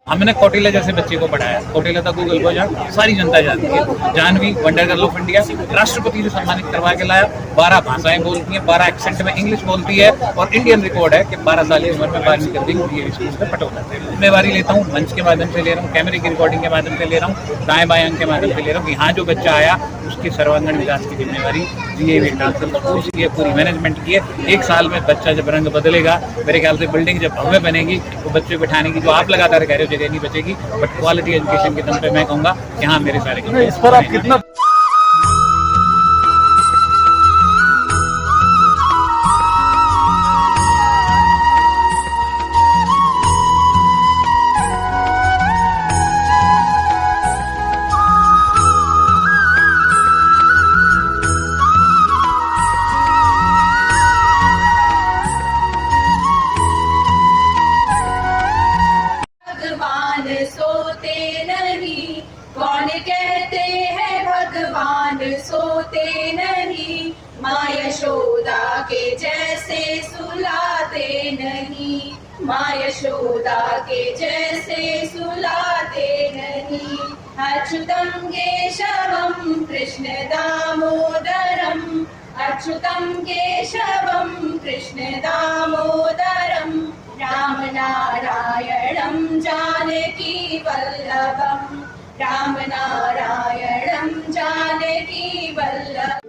हमने कौटिल्य जैसे बच्चे को पढ़ाया। कौटिल्य था गूगल को जहाँ सारी जनता जानती है। Jahnavi wonder girl of India, राष्ट्रपति जो सम्मानित करवा के लाया। 12 भाषाएं बोलती हैं, 12 एक्सेंट में इंग्लिश बोलती है और इंडियन रिकॉर्ड है कि 12 साल की उम्र में 12वीं कर दी ये स्कूल से पटोला। जिम्मेवारी लेता हूँ, मंच के माध्यम से ले रहा हूँ, कैमरे की रिकॉर्डिंग के माध्यम से ले रहा हूँ, दाएं बाएं अंक के माध्यम से ले रहा हूँ। यहाँ जो बच्चा आया उसके सर्वांगीण विकास की जिम्मेवारी जीएवी ट्रांसफर कोर्स की पूरी मैनेजमेंट की है। 1 साल में बच्चा जब रंग बदलेगा, मेरे ख्याल से बिल्डिंग जब भव्य बनेगी तो बच्चे बिठाने की जो आप लगातार कह रहे हो जगह नहीं बचेगी, बट क्वालिटी एजुकेशन के दम पे मैं कहूँगा कि हाँ मेरे सारे इस पर आप कितना सोते नहीं, कौन कहते हैं भगवान सोते नहीं, माँ यशोदा के जैसे सुलाते नहीं, माँ यशोदा के जैसे सुलाते नहीं। अच्युतं केशवं कृष्ण दामोदरम, अच्युतं केशवं कृष्ण दामोदरम, राम नारायणं जानकी वल्लभं, राम नारायणं जानकी वल्लभम्।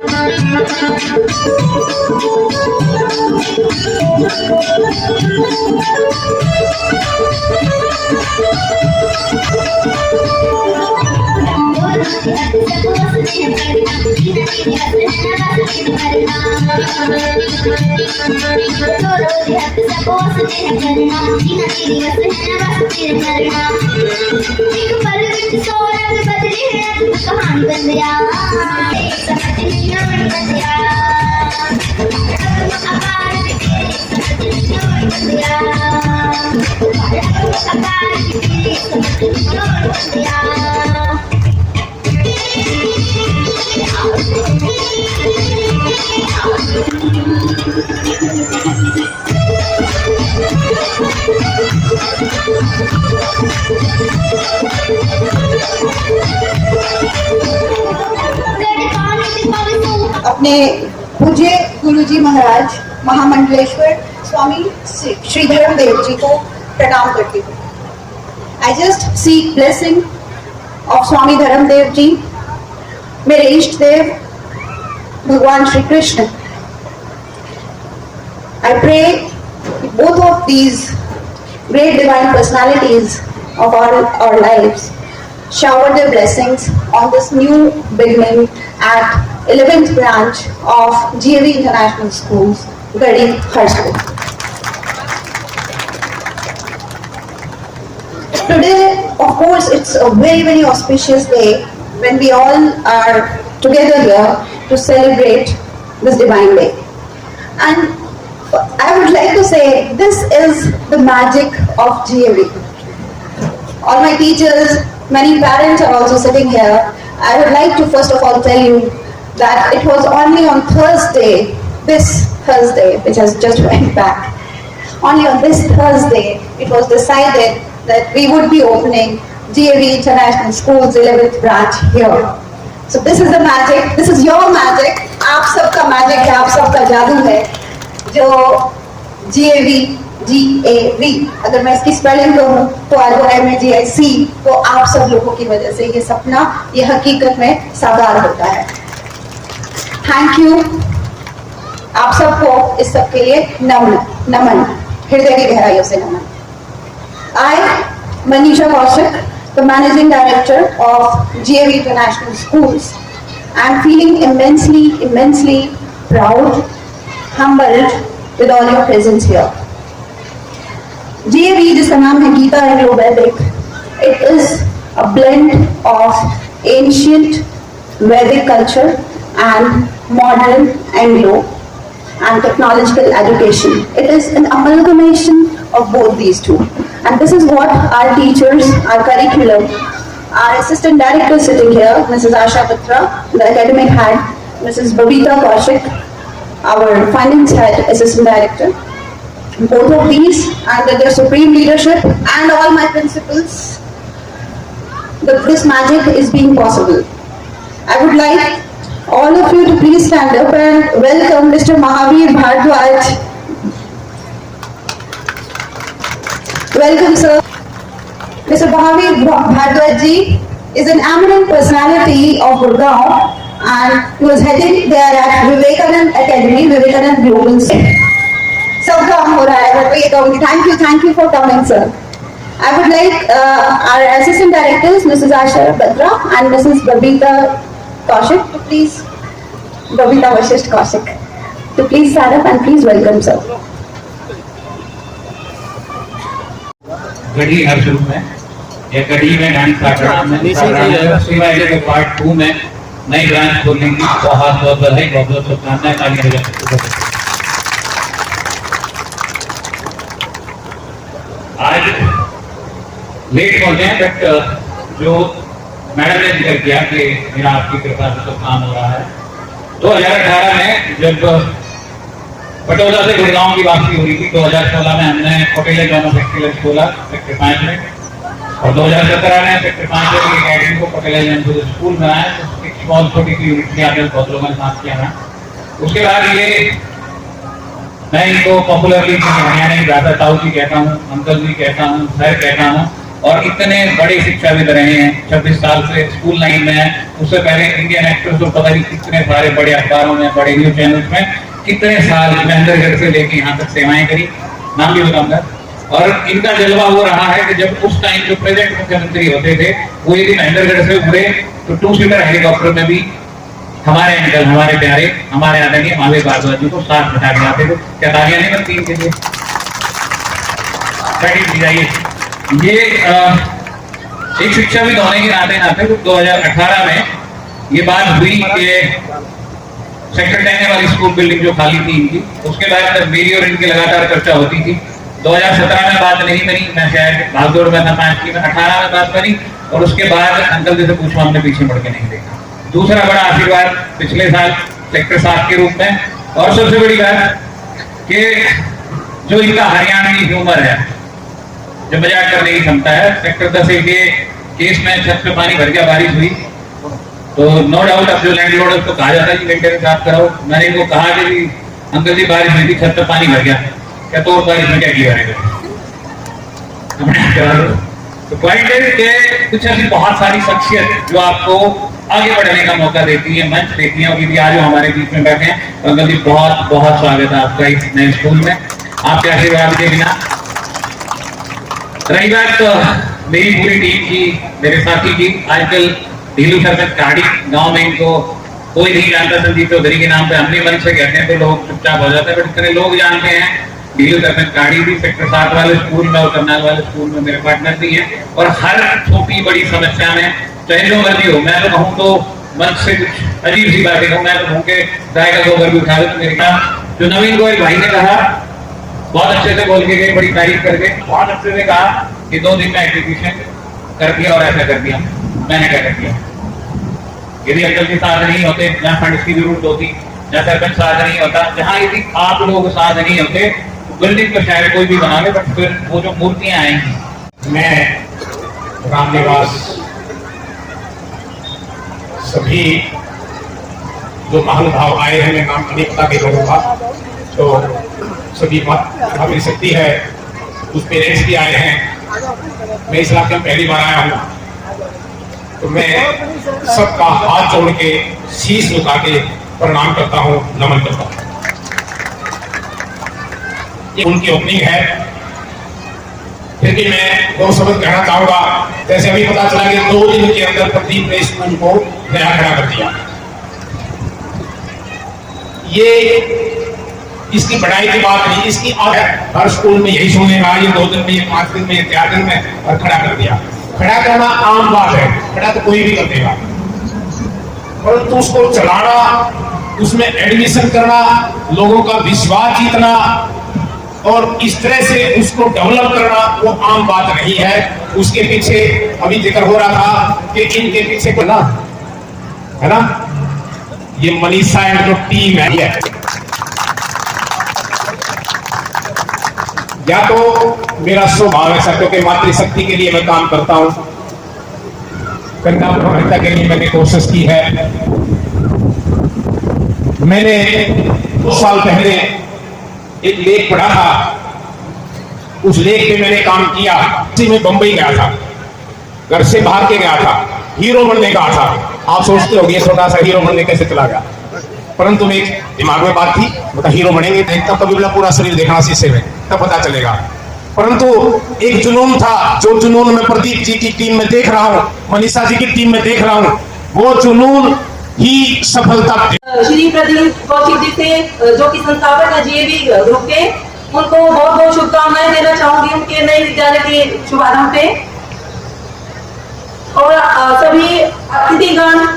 अपने पूज्य गुरुजी महाराज महामंडलेश्वर स्वामी श्री धर्मदेव जी को प्रणाम करती हूँ। I just seek blessing of Swami Dharmdev ji, मेरे इष्ट देव भगवान Shri Krishna. I pray both of these great divine personalities of our lives shower their blessings on this new beginning at 11th branch of GAV International Schools, Garhi, Kharagpur. Today, of course, it's a very, very auspicious day when we all are together here to celebrate this divine day. And I would like to say this is the magic of GAV. All my teachers, many parents are also sitting here. I would like to first of all tell you that it was only on Thursday, this Thursday, which has just went back, only on this Thursday, it was decided that we would be opening GAV International Schools 11th branch here. So this is the magic, this is your magic, आप सबका magic है, आप सबका जादू है, जो GAV, अगर मैं इसकी स्पेलिंग कहूँ तो ROMAGIC, तो आप सब लोगों की वजह से ये सपना, ये हकीकत में साकार होता है। थैंक यू आप सबको इस सब के लिए नमन, हृदय की गहराइयों से नमन। I, Manisha Kaushik, the Managing Director of GAV International Schools, I am feeling immensely proud, humbled with all your presence here. GAV, जिसका नाम है Gita Anglo-Vedic, it is a blend of ancient Vedic culture and modern Anglo and technological education. It is an amalgamation of both these two. And this is what our teachers, our curriculum, our assistant director sitting here, Mrs. Asha Patra, the academic head, Mrs. Babita Kaushik, our finance head, assistant director, both of these under their supreme leadership and all my principals, this magic is being possible. I would like all of you to please stand up and welcome Mr. Mahavir Bhardwaj. Welcome, sir. Mr. Mahavir Bhardwaj ji is an eminent personality of Gurgaon and he was heading there at Vivekanand Academy, Vivekanand Global Center. सब काम हो रहा है, मैं तो ये कहूँगी thank you for coming, sir. I would like our assistant directors, Mrs. Asha Batra and Mrs. Babita Kaushik, to please, Babita Vashisht Kaushik, to please stand up and please welcome, sir. गढ़ी हर शुरू में या गढ़ी में dance part 2 में नई branch खोलने की बहुत बहुत बधाई, बहुत बहुत शुभकामनाएं। तालियां बजाएं। आज लेट पहुंचे हैं बट जो मैडम ने जिक्र किया कि मेरा आपकी कृपा से सब काम हो रहा है। 2018 में जब पटोला से गुड़गांव की वापसी हुई थी, 2016 में हमने होटल जॉन एक्सीलेंस खोला सेक्टर 5 में, और 2017 में सेक्टर 5 की अकेडमी को पटेल जॉन स्कूल बनाया। एक स्मॉल छोटी सी यूनिट में आपने बहुत लोगों ने काम किया है। उसके बाद ये मैं इनको पॉपुलरली हरियाणा की दादा ताऊ जी कहता हूँ, अंकल जी कहता हूँ, सर कहता हूँ, और इतने बड़े शिक्षाविद रहे हैं, 26 साल से स्कूल लाइन में है। उससे पहले इंडियन एक्सप्रेस को पता नहीं कितने सारे बड़े अखबारों में, बड़े न्यूज चैनल्स में कितने साल महेंद्रगढ़ से लेके यहाँ तक सेवाएं करी, नाम भी बताऊंगा। और इनका जलवा वो रहा है कि जब उस टाइम जो प्रेजेंट मुख्यमंत्री होते थे वो यदि महेंद्रगढ़ से उड़े तो 2 सीटर हेलीकॉप्टर में भी हमारे अंकल, हमारे प्यारे, हमारे आदरणीय महावीर भारद्वाज जी को साथ बिठा के आते थे। क्या तालियां नहीं बनती इनके लिए? ये एक शिक्षाविद होने के नाते नाते 2018 में ये बात हुई कि सेक्टर 10 वाली स्कूल बिल्डिंग जो खाली थी इनकी, उसके बाद मेरी और इनकी लगातार चर्चा होती थी। 2017 में बात नहीं बनी, मैं शायद भागदौड़ में था 5 की, 18 में बात बनी, और उसके बाद अंकल जी से पूछा, हमने पीछे मुड़ के नहीं देखा। दूसरा बड़ा आशीर्वाद पिछले साल सेक्टर 7 के रूप में, और सबसे बड़ी बात कि जो इनका हरियाणवी ह्यूमर है, जो मजाक करने की क्षमता है। सेक्टर 10 के केस में छत पे पानी भर गया, बारिश हुई तो नो डाउट अब जो लैंडलॉर्ड है उसको कहा जाता है कि मेंटेनेंस साफ कराओ। मैंने इनको कहा कि अंकल जी बारिश हुई थी, छत पे पानी भर गया, क्या तो बारिश में क्या किया रहेगा? तो पॉइंट है कि कुछ ऐसी बहुत सारी शख्सियत जो आपको आगे बढ़ने का मौका देती है, मंच देती है, और यदि आज हमारे बीच में बैठे हैं तो अंकल जी बहुत बहुत स्वागत है आपका इस नए स्कूल में, आपके आशीर्वाद के बिना। रही बात तो मेरी पूरी टीम की, मेरे साथी की, आजकल ढीलू सरपंच काड़ी गांव में इनको कोई नहीं जानता, संदीप चौधरी के नाम पे हमने मन से कहते हैं तो लोग चुपचाप हो जाते हैं, बट इतने लोग जानते हैं। ढीलू सरपंच काड़ी भी सेक्टर 7 वाले स्कूल में और करनाल वाले स्कूल में मेरे पार्टनर भी हैं, और हर छोटी बड़ी समस्या में चाहे जो मर्जी हो, मैं तो कहूँ तो मन से कुछ अजीब सी बातें कहूँ, मैं तो कहूँ के गाय का गोबर भी उठा दे तो मेरे काम। जो नवीन गोयल भाई ने कहा, बहुत अच्छे से बोल के गए, बड़ी तारीफ करके, बहुत अच्छे से कहा कि 2 दिन में एग्जीक्यूशन कर दिया और ऐसा कर दिया। मैंने क्या कर दिया? यदि अंकल जी साथ नहीं होते, जहाँ फंड की जरूरत होती, जहाँ सरपंच साथ नहीं होता, जहाँ यदि आप लोग साथ नहीं होते, बिल्डिंग तो शायद कोई भी बना ले, बट फिर वो जो मूर्तियां आएंगी। मैं रामनिवास सभी जो महानुभाव आए हैं, मैं नाम अनेकता के लोगों का, तो सभी हमारी शक्ति है, उस पेरेंट्स भी आए हैं। मैं इस इलाके में पहली बार आया हूँ, तो मैं सबका हाथ जोड़ के शीश झुका के प्रणाम करता हूँ, नमन करता हूँ। ये उनकी ओपनिंग है, फिर भी मैं 2 शब्द कहना चाहूंगा। जैसे अभी पता चला कि 2 दिन के अंदर प्रदीप ने स्कूल को नया खड़ा कर दिया। ये इसकी बढ़ाई की बात नहीं, इसकी आदत हर स्कूल में यही सुनने का, ये 2 दिन में, ये 5 दिन में, ये 4 दिन में, और खड़ा कर दिया। खड़ा करना आम बात है, खड़ा तो कोई भी कर देगा, परंतु उसको चलाना, उसमें एडमिशन करना, लोगों का विश्वास जीतना और इस तरह से उसको डेवलप करना, वो आम बात नहीं है। उसके पीछे अभी जिक्र हो रहा था कि इनके पीछे को ना, है ना, ये मनीषा एंड जो टीम है, या तो मेरा स्वभाव ऐसा, क्योंकि मातृशक्ति के लिए मैं काम करता हूं, कन्या भ्रूण हत्या के लिए मैंने कोशिश की है। मैंने 2 साल पहले एक लेख पढ़ा था, उस लेख पे मैंने काम किया। इसी में बंबई गया था, घर से भाग के गया था, हीरो बनने का था। आप सोचते होंगे छोटा सा हीरो बनने कैसे चला गया, परंतु मेरे दिमाग में बात थी, बता हीरो बनेंगे तब कभी बोला पूरा शरीर देखना शीशे में, तब पता चलेगा। परंतु एक जुनून था, जो जुनून मैं प्रदीप जी की टीम में देख रहा हूँ, मनीषा जी की टीम में देख रहा हूँ, वो जुनून ही सफलता। श्री प्रदीप कौशिक जी से, जो कि संस्थापक है जीएवी ग्रुप के, उनको बहुत बहुत शुभकामनाएं देना चाहूंगी उनके नए विद्यालय के शुभारंभ पे। और सभी अतिथिगण,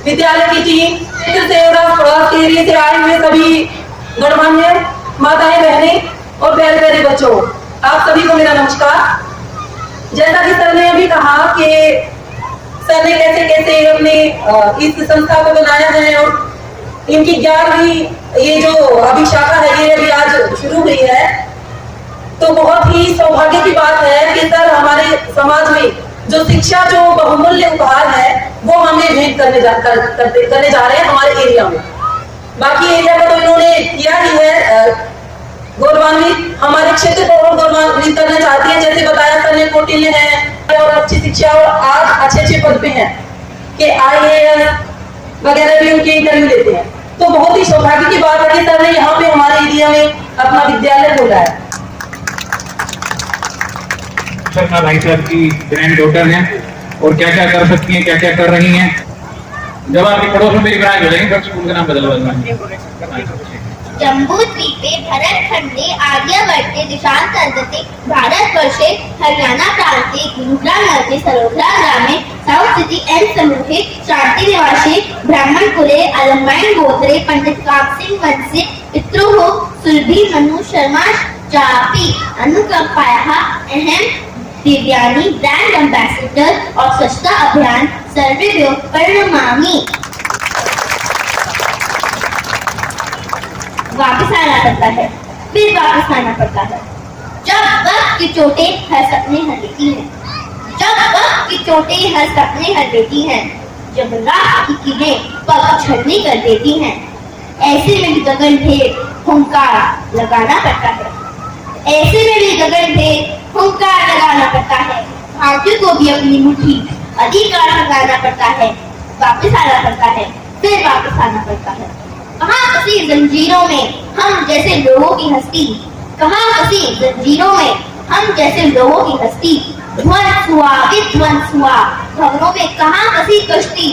विद्यालय की टीम से एरिया से आए हुए सभी गणमान्य माताएं, बहनें और प्यारे प्यारे बच्चों, आप सभी को मेरा नमस्कार। जैसा कि सर ने अभी कहा कि सर ने कैसे कैसे अपने इस संस्था को बनाया है और इनकी 11वीं ये जो अभी शाखा है ये अभी आज शुरू हुई है, तो बहुत ही सौभाग्य की बात है कि सर हमारे समाज में जो शिक्षा जो बहुमूल्य उपहार है वो हमें भेंट करने जा रहे हैं हमारे एरिया में। बाकी एरिया का तो इन्होंने किया ही है गौरवान्वित, हमारे क्षेत्र को और गौरवान्वित करना चाहती है। जैसे बताया सर ने, कौटिल्य है और अच्छी शिक्षा और आज अच्छे पद पे हैं कि IAS वगैरह भी उनके इंटरव्यू लेते हैं। तो बहुत ही सौभाग्य की बात है कि सर ने यहाँ पे हमारे एरिया में अपना विद्यालय खोला है। शर्मा भाई साहब की ग्रैंड डॉटर हैं और क्या क्या कर सकती हैं, क्या क्या कर रही हैं। जब आपके पड़ोस में मेरी ब्रांच हो जाएगी, फिर स्कूल का नाम बदल जम्बूद्वीपे भरतखंडे आर्यवर्ते देशान्तर्गते भारतवर्षे हरियाणा प्रान्ते गुरुग्राम नगरे सरोग्रा ग्रामे साउथ सिटी एंड समूहे शान्तिनिवासे ब्राह्मणकुले अलम्बाइन गोत्रे पंडित कामसिंह वंशे पितृः सुरभि मनु शर्मा चापि अनुकंपायाः अहम दिव्यानी ब्रांड एम्बेसडर और स्वच्छता अभियान सर्वेभ्यो प्रणमामि। वापस आना पड़ता है, फिर वापस आना पड़ता है। जब वक्त की चोटें हर सपने हर लेती हैं, जब वक्त की चोटें हर सपने हर लेती हैं, जब रात की किरणें पग झड़ने कर देती हैं, ऐसे में भी गगन भेद हुंकार लगाना पड़ता है। ऐसे में भी गगन भेद हुंकार लगाना पड़ता है। भारतीयों को भी अपनी मुट्ठी अधिकार लगाना पड़ता है। वापस आना पड़ता है, फिर वापस आना पड़ता है। कहाँ फंसी जंजीरों में हम जैसे लोगों की हस्ती, कहाँ फंसी जंजीरों में हम जैसे लोगों की हस्ती। ध्वंस हुआ विध्वंस हुआ खबरों में कहाँ फंसी कश्ती।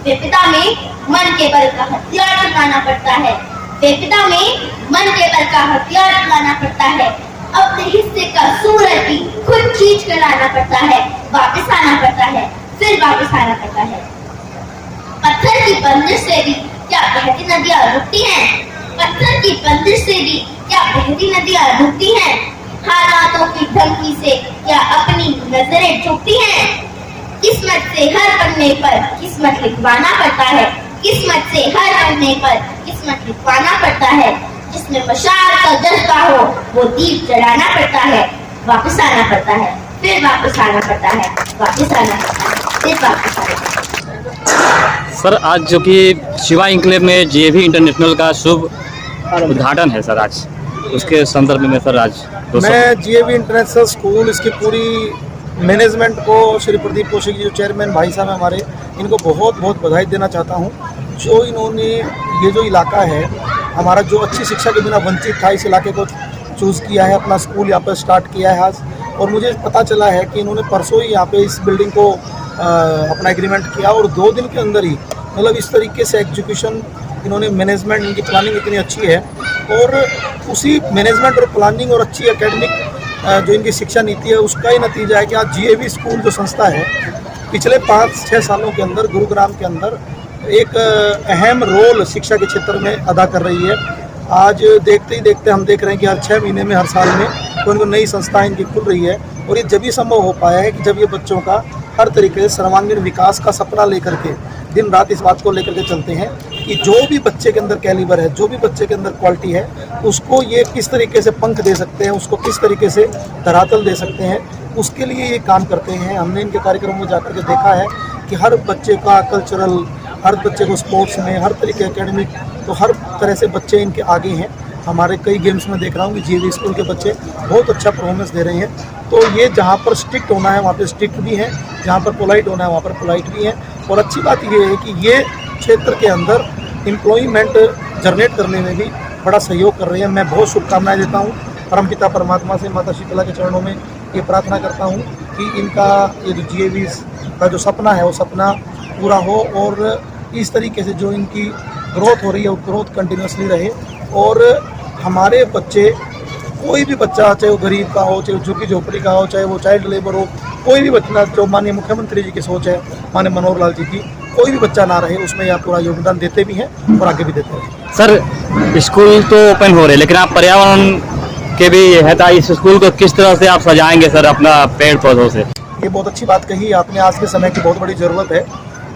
विपदा में मन के बल का हथियार चलाना पड़ता है। विपदा में मन के बल का हथियार चलाना पड़ता है। अपने हिस्से का सूरज भी खुद खींच कर लाना पड़ता है। वापस आना पड़ता है, फिर वापस आना पड़ता है। पत्थर की बंदिश से भी क्या बहती नदियां रुकती हैं? पत्थर की बंदिश से भी क्या बहती नदियां रुकती हैं? हालातों की धमकी से क्या अपनी नजरें झुकती हैं? किस्मत से हर पन्ने पर किस्मत लिखवाना पड़ता है। किस्मत से हर पन्ने पर किस्मत लिखवाना पड़ता है। जिसमें मशाल का जज्बा हो वो दीप जलाना पड़ता है। वापस आना पड़ता है, फिर वापस आना पड़ता है। वापस आना पड़ता है, फिर वापस आना पड़ता है। सर आज जो कि शिवा इंक्लेव में जेवी इंटरनेशनल का शुभ उद्घाटन है सर, आज उसके संदर्भ में सर आज मैं जेवी इंटरनेशनल स्कूल, इसकी पूरी मैनेजमेंट को, श्री प्रदीप कौशिक जी जो चेयरमैन भाई साहब हमारे, इनको बहुत बहुत बधाई देना चाहता हूँ। जो इन्होंने ये जो इलाका है हमारा, जो अच्छी शिक्षा के बिना वंचित था, इस इलाके को चूज़ किया है, अपना स्कूल यहाँ पर स्टार्ट किया है आज। और मुझे पता चला है कि इन्होंने परसों ही यहाँ पे इस बिल्डिंग को अपना एग्रीमेंट किया और 2 दिन के अंदर ही मतलब इस तरीके से एग्जीक्यूशन इन्होंने, मैनेजमेंट इनकी प्लानिंग इतनी अच्छी है। और उसी मैनेजमेंट और प्लानिंग और अच्छी एकेडमिक जो इनकी शिक्षा नीति है उसका ही नतीजा है कि आज जेवी स्कूल जो संस्था है पिछले 5-6 सालों के अंदर गुरुग्राम के अंदर एक अहम रोल शिक्षा के क्षेत्र में अदा कर रही है। आज देखते ही देखते हम देख रहे हैं कि हर 6 महीने में, हर साल में कोई नई संस्थाएं इनकी खुल रही है। और ये जब ही संभव हो पाया है कि जब ये बच्चों का हर तरीके से सर्वांगीण विकास का सपना लेकर के दिन रात इस बात को लेकर के चलते हैं कि जो भी बच्चे के अंदर कैलिबर है, जो भी बच्चे के अंदर क्वालिटी है, उसको ये किस तरीके से पंख दे सकते हैं, उसको किस तरीके से धरातल दे सकते हैं, उसके लिए ये काम करते हैं। हमने इनके कार्यक्रमों में जाकर के देखा है कि हर बच्चे का कल्चरल, हर बच्चे को स्पोर्ट्स में, हर तरीके एकेडमिक, तो हर तरह से बच्चे इनके आगे हैं। हमारे कई गेम्स में देख रहा हूँ कि जीवी स्कूल के बच्चे बहुत अच्छा परफॉर्मेंस दे रहे हैं। तो ये जहाँ पर स्ट्रिक्ट होना है वहाँ पे स्ट्रिक्ट भी है, जहाँ पर पोलाइट होना है वहाँ पर पोलाइट भी है। और अच्छी बात ये है कि ये क्षेत्र के अंदर एम्प्लॉयमेंट जनरेट करने में भी बड़ा सहयोग कर रही है। मैं बहुत शुभकामनाएं देता हूँ परमपिता परमात्मा से, माता शीतला के चरणों में ये प्रार्थना करता हूँ कि इनका ये जो GAVs का जो सपना है वो सपना पूरा हो, और इस तरीके से जो इनकी ग्रोथ हो रही है वो ग्रोथ कंटिन्यूसली रहे। और हमारे बच्चे, कोई भी बच्चा, चाहे वो गरीब का हो, चाहे झुग्गी झोपड़ी का हो, चाहे वो चाइल्ड लेबर हो, कोई भी बच्चा, जो माननीय मुख्यमंत्री जी की सोच है, माननीय मनोहर लाल जी की, कोई भी बच्चा ना रहे, उसमें यह पूरा योगदान देते भी हैं और आगे भी देते हैं। सर, स्कूल तो ओपन हो रहे, लेकिन आप पर्यावरण के भी है था, इस स्कूल को किस तरह से आप सजाएंगे सर अपना पेड़ पौधों से? ये बहुत अच्छी बात कही आपने, आज के समय की बहुत बड़ी ज़रूरत है।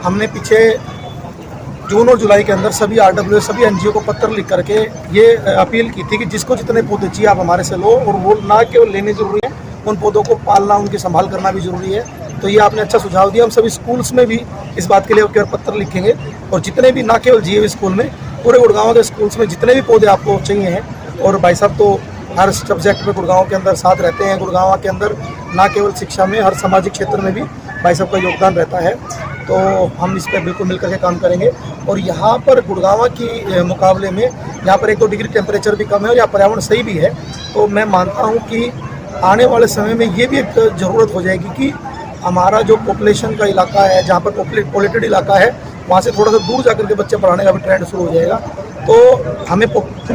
हमने पीछे जून और जुलाई के अंदर सभी RWS, सभी NGO को पत्र लिख करके ये अपील की थी कि जिसको जितने पौधे चाहिए आप हमारे से लो, और वो ना केवल लेने जरूरी है, उन पौधों को पालना, उनकी संभाल करना भी जरूरी है। तो ये आपने अच्छा सुझाव दिया। हम सभी स्कूल्स में भी इस बात के लिए केवल पत्र लिखेंगे, और जितने भी, ना केवल GAV स्कूल में, पूरे गुड़गांव के स्कूल्स में जितने भी पौधे आपको चाहिए हैं, और भाई साहब तो हर सब्जेक्ट में गुड़गांव के अंदर साथ रहते हैं। गुड़गांव के अंदर ना केवल शिक्षा में, हर सामाजिक क्षेत्र में भी भाई साहब का योगदान रहता है। तो हम इस पर बिल्कुल मिलकर के काम करेंगे। और यहाँ पर गुड़गांव की मुकाबले में यहाँ पर 1-2 डिग्री टेम्परेचर भी कम है और यहाँ पर्यावरण सही भी है। तो मैं मानता हूँ कि आने वाले समय में ये भी एक ज़रूरत हो जाएगी कि हमारा जो पॉपुलेशन का इलाका है, जहाँ पर पॉपुलेटेड इलाका है, वहाँ से थोड़ा सा दूर जाकर के बच्चे पढ़ाने का भी ट्रेंड शुरू हो जाएगा। तो हमें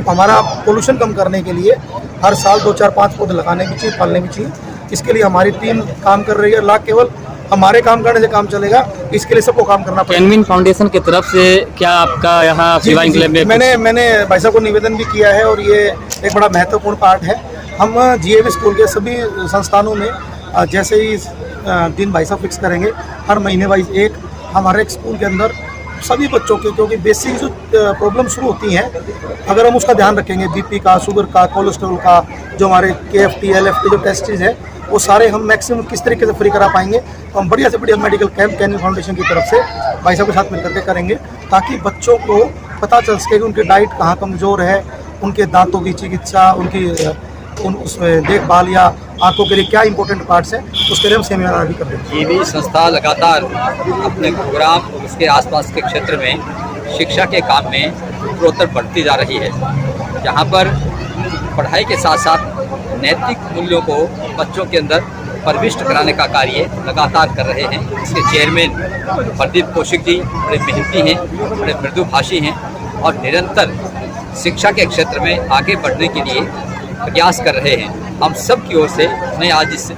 हमारा पोल्यूशन कम करने के लिए हर साल 2-4-5 पौधे लगाने भी चाहिए, पालने भी चाहिए। इसके लिए हमारी टीम काम कर रही है। ना केवल हमारे काम करने से काम चलेगा, इसके लिए सबको काम करना पड़ेगा। कैनविन फाउंडेशन की तरफ से क्या आपका यहाँ शिवा इंक्लेव में? मैंने भाई साहब को निवेदन भी किया है, और ये एक बड़ा महत्वपूर्ण पार्ट है। हम GAV स्कूल के सभी संस्थानों में जैसे ही दिन भाई साहब फिक्स करेंगे, हर महीने वाइज एक हमारे एक स्कूल के अंदर सभी बच्चों के, क्योंकि बेसिक जो प्रॉब्लम शुरू होती हैं, अगर हम उसका ध्यान रखेंगे, BP का, शुगर का, कोलेस्ट्रॉल का, जो हमारे KFT, LFT जो टेस्टेज है, वो सारे हम मैक्सिमम किस तरीके से फ्री करा पाएंगे, तो हम बढ़िया से बढ़िया मेडिकल कैंप कैनविन फाउंडेशन की तरफ से भाई साहब के साथ मिलकर के करेंगे, ताकि बच्चों को पता चल सके कि उनकी डाइट कहाँ कमज़ोर है, उनके दांतों की चिकित्सा, उनकी उसमें देखभाल या आंखों के लिए क्या इंपॉर्टेंट पार्ट्स हैं, उसके लिए हम सेमिनार भी कर देते हैं। GAV संस्था लगातार अपने गुरुग्राम और उसके आसपास के क्षेत्र में शिक्षा के काम में उत्तरोत्तर बढ़ती जा रही है, जहाँ पर पढ़ाई के साथ साथ नैतिक मूल्यों को बच्चों के अंदर प्रविष्ट कराने का कार्य लगातार कर रहे हैं। इसके चेयरमैन प्रदीप कौशिक जी बड़े मेहनती हैं, बड़े मृदुभाषी हैं, और निरंतर शिक्षा के क्षेत्र में आगे बढ़ने के लिए प्रयास कर रहे हैं। हम सब की ओर से उन्हें आज इस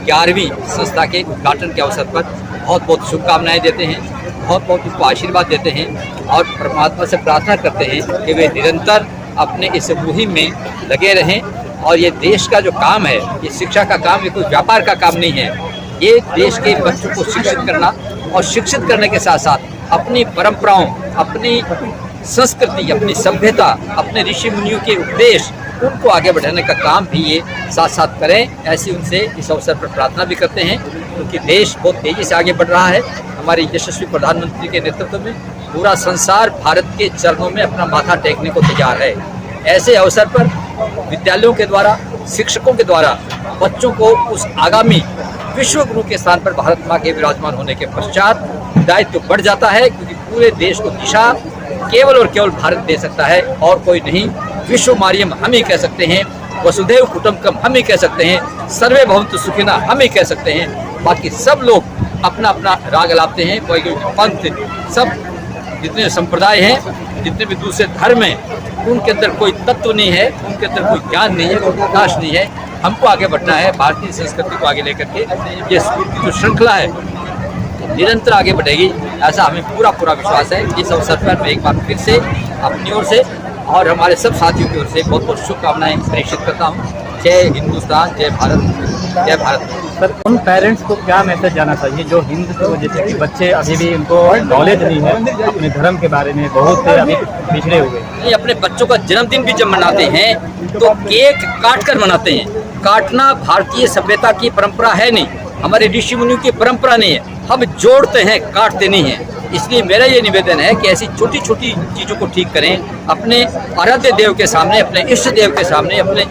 11वीं संस्था के उद्घाटन के अवसर पर बहुत बहुत शुभकामनाएं देते हैं, बहुत बहुत उनको आशीर्वाद देते हैं, और परमात्मा से प्रार्थना करते हैं कि वे निरंतर अपने इस मुहिम में लगे रहें। और ये देश का जो काम है, ये शिक्षा का काम, ये कोई व्यापार का काम नहीं है। ये देश के बच्चों को शिक्षित करना, और शिक्षित करने के साथ साथ अपनी परंपराओं, अपनी संस्कृति, अपनी सभ्यता, अपने ऋषि मुनियों के उपदेश, उनको आगे बढ़ाने का काम भी ये साथ साथ करें, ऐसी उनसे इस अवसर पर प्रार्थना भी करते हैं। क्योंकि देश बहुत तेज़ी से आगे बढ़ रहा है। हमारे यशस्वी प्रधानमंत्री के नेतृत्व में पूरा संसार भारत के चरणों में अपना माथा टेकने को तैयार है। ऐसे अवसर पर विद्यालयों के द्वारा, शिक्षकों के द्वारा बच्चों को उस आगामी विश्व गुरु के स्थान पर भारत माँ के विराजमान होने के पश्चात दायित्व तो बढ़ जाता है, क्योंकि पूरे देश को दिशा केवल और केवल भारत दे सकता है, और कोई नहीं। विश्व मारियम हम ही कह सकते हैं, वसुधैव कुटुंबकम हम ही कह सकते हैं, सर्वे भवन्तु सुखिनः हम ही कह सकते हैं। बाकी सब लोग अपना अपना राग लाते हैं, कोई पंथ, सब जितने संप्रदाय हैं, जितने भी दूसरे धर्म हैं, उनके अंदर कोई तत्व नहीं है, उनके अंदर कोई ज्ञान नहीं है, कोई प्रकाश नहीं है। हमको आगे बढ़ना है, भारतीय संस्कृति को आगे लेकर के। ये स्कूल की जो श्रृंखला है निरंतर आगे बढ़ेगी, ऐसा हमें पूरा विश्वास है। इस अवसर पर मैं एक बार फिर से अपनी ओर से और हमारे सब साथियों की ओर से बहुत बहुत शुभकामनाएं प्रेषित करता हूँ। जय हिंदुस्तान, जय भारत, जय भारत। सर उन पेरेंट्स को क्या मैसेज जाना चाहिए जो हिंद को, जैसे कि बच्चे अभी भी उनको नॉलेज नहीं है अपने धर्म के बारे में, बहुत से अभी पिछड़े हुए। ये अपने बच्चों का जन्मदिन भी जब मनाते हैं तो केक काट कर मनाते हैं। काटना भारतीय सभ्यता की परंपरा है नहीं, हमारे ऋषि मुनियों की परंपरा नहीं है। हम जोड़ते हैं, काटते नहीं हैं। इसलिए मेरा ये निवेदन है कि ऐसी छोटी छोटी चीज़ों को ठीक करें। अपने आराध्य देव के सामने, अपने इष्ट देव के सामने, अपने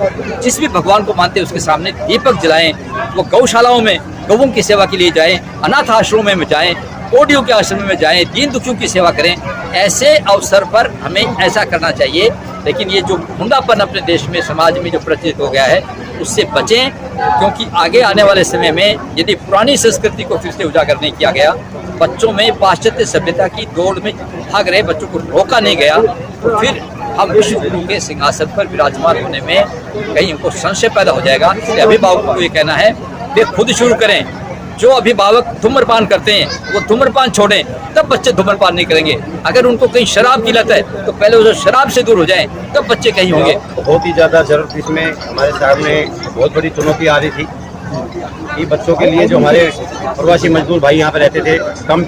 जिस भी भगवान को मानते हैं उसके सामने दीपक जलाएं। वो गौशालाओं में गौओं की सेवा के लिए जाएं, अनाथ आश्रमों में जाएं, कोडियों के आश्रम में जाएं, दीन दुखियों की सेवा करें। ऐसे अवसर पर हमें ऐसा करना चाहिए। लेकिन ये जो हुंडापन अपने देश में, समाज में जो प्रचलित हो गया है, उससे बचें, क्योंकि आगे आने वाले समय में यदि पुरानी संस्कृति को फिर से उजागर नहीं किया गया, बच्चों में पाश्चात्य सभ्यता की दौड़ में भाग रहे बच्चों को रोका नहीं गया, तो फिर हम विश्व गुरु के सिंहासन पर विराजमान होने में कहीं उनको संशय पैदा हो जाएगा। इसलिए अभिभावकों को ये कहना है वे खुद शुरू करें। जो अभिभावक धूम्रपान करते हैं वो धूम्रपान छोड़ें, तब बच्चे धूम्रपान नहीं करेंगे। अगर उनको कहीं शराब की लत है तो पहले वो शराब से दूर हो जाएं, तब बच्चे कहीं होंगे। बहुत ही ज़्यादा जरूरत इसमें हमारे सामने बहुत बड़ी चुनौती आ रही थी कि बच्चों के लिए जो हमारे प्रवासी मजदूर भाई यहाँ पे रहते थे, कम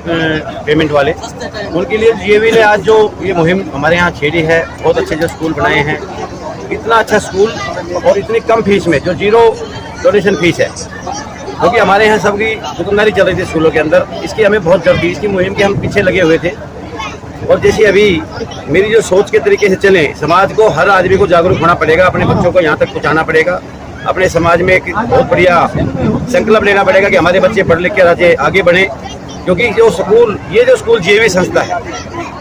पेमेंट वाले, उनके लिए जीएवी ने आज जो ये मुहिम हमारे यहाँ छेड़ी है, बहुत अच्छे जो स्कूल बनाए हैं। इतना अच्छा स्कूल और इतनी कम फीस में, जो 0 डोनेशन फीस है, क्योंकि हमारे यहाँ सबकी दुकानदारी चल रही थी स्कूलों के अंदर। इसकी हमें बहुत जरूरत थी, इसकी मुहिम के हम पीछे लगे हुए थे। और जैसे अभी मेरी जो सोच के तरीके से चले, समाज को, हर आदमी को जागरूक होना पड़ेगा, अपने बच्चों को यहाँ तक पहुँचाना पड़ेगा, अपने समाज में एक बहुत बढ़िया संकल्प लेना पड़ेगा कि हमारे बच्चे पढ़ लिख कर आगे बढ़ें। क्योंकि जो स्कूल जीएवी संस्था है,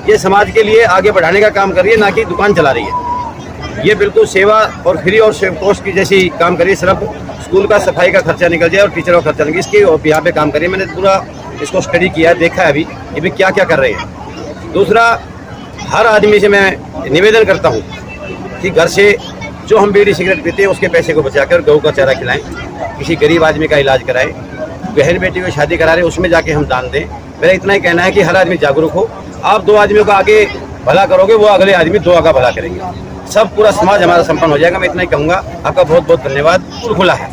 ये समाज के लिए आगे बढ़ाने का काम कर रही है, ना कि दुकान चला रही है। ये बिल्कुल सेवा और फ्री और सेव कॉस्ट की जैसी काम करिए। सिर्फ स्कूल का सफाई का खर्चा निकल जाए और टीचरों का खर्चा निकल, इसके यहाँ पे काम करिए। मैंने पूरा इसको स्टडी किया, देखा है अभी ये भी क्या क्या कर रहे हैं। दूसरा, हर आदमी से मैं निवेदन करता हूँ कि घर से जो हम बीड़ी सिगरेट पीते हैं उसके पैसे को बचाकर गऊ का चारा खिलाएं, किसी गरीब आदमी का इलाज कराएं, बहन बेटी को शादी करा रहे उसमें जाके हम दान दें। मेरा इतना ही कहना है कि हर आदमी जागरूक हो। आप 2 आदमियों का आगे भला करोगे, वो अगले आदमी 2 का भला करेंगे, सब पूरा समाज हमारा संपन्न हो जाएगा। मैं इतना ही कहूँगा। आपका बहुत बहुत धन्यवाद। खुला है,